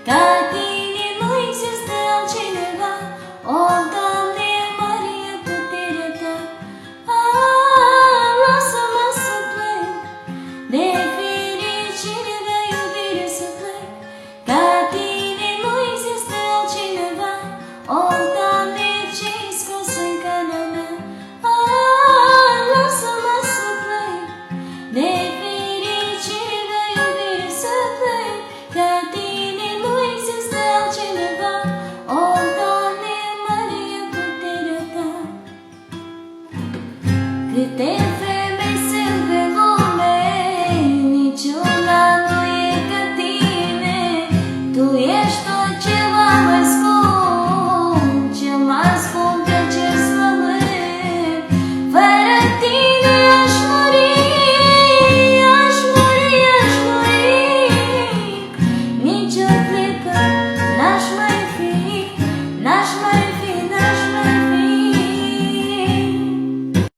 Ca tine nu există altcineva, o, Doamne, mare puterea ta. Lasă-mă să plec, de fericire, de iubire să plec. Ca tine nu există altcineva, o, Doamne, ce-ai scos în calea mea. Lasă-mă să plec, de